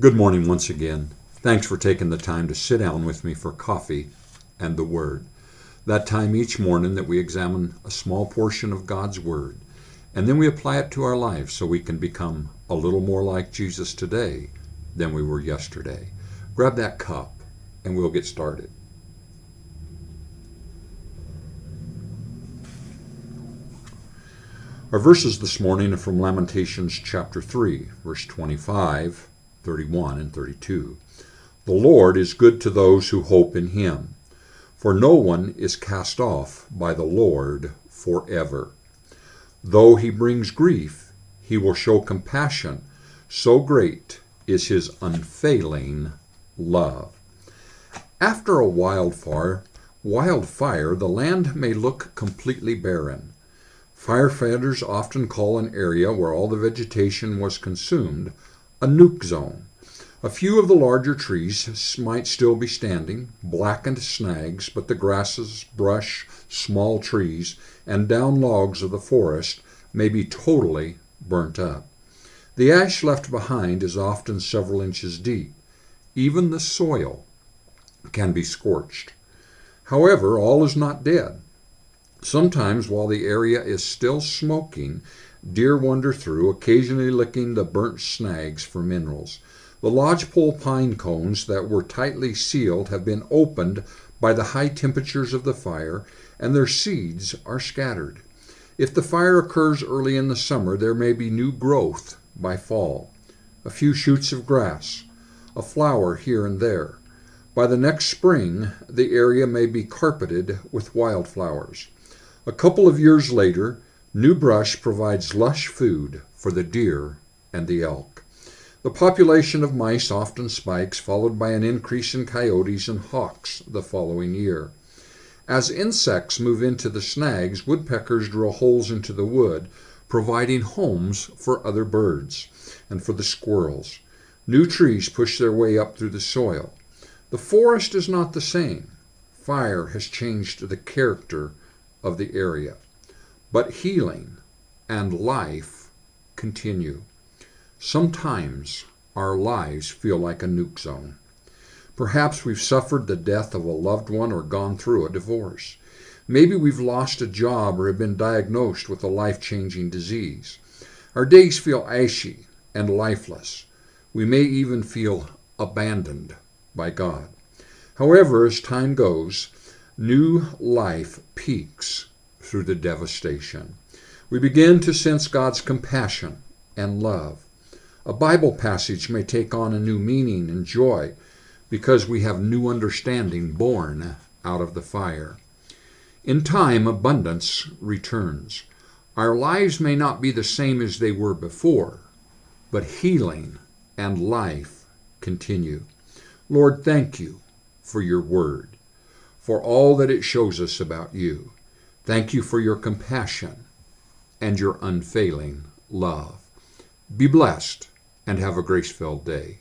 Good morning once again. Thanks for taking the time to sit down with me for coffee and the Word. That time each morning that we examine a small portion of God's Word, and then we apply it to our lives so we can become a little more like Jesus today than we were yesterday. Grab that cup and we'll get started. Our verses this morning are from Lamentations chapter 3, verse 25, 31, and 32. The Lord is good to those who hope in him, for no one is cast off by the Lord forever. Though he brings grief, he will show compassion, so great is his unfailing love. After a wildfire, the land may look completely barren. Firefighters often call an area where all the vegetation was consumed a nuke zone. A few of the larger trees might still be standing, blackened snags, but the grasses, brush, small trees, and down logs of the forest may be totally burnt up. The ash left behind is often several inches deep. Even the soil can be scorched. However, all is not dead. Sometimes, while the area is still smoking, deer wander through, occasionally licking the burnt snags for minerals. The lodgepole pine cones that were tightly sealed have been opened by the high temperatures of the fire, and their seeds are scattered. If the fire occurs early in the summer, there may be new growth by fall. A few shoots of grass, a flower here and there. By the next spring, the area may be carpeted with wildflowers. A couple of years later, new brush provides lush food for the deer and the elk. The population of mice often spikes, followed by an increase in coyotes and hawks the following year. As insects move into the snags, woodpeckers drill holes into the wood, providing homes for other birds and for the squirrels. New trees push their way up through the soil. The forest is not the same. Fire has changed the character of the area, but healing and life continue. Sometimes our lives feel like a nuke zone. Perhaps we've suffered the death of a loved one or gone through a divorce. Maybe we've lost a job or have been diagnosed with a life-changing disease. Our days feel ashy and lifeless. We may even feel abandoned by God. However, as time goes, new life peaks through the devastation. We begin to sense God's compassion and love. A Bible passage may take on a new meaning and joy because we have new understanding born out of the fire. In time, abundance returns. Our lives may not be the same as they were before, but healing and life continue. Lord, thank you for your word, for all that it shows us about you. Thank you for your compassion and your unfailing love. Be blessed and have a grace-filled day.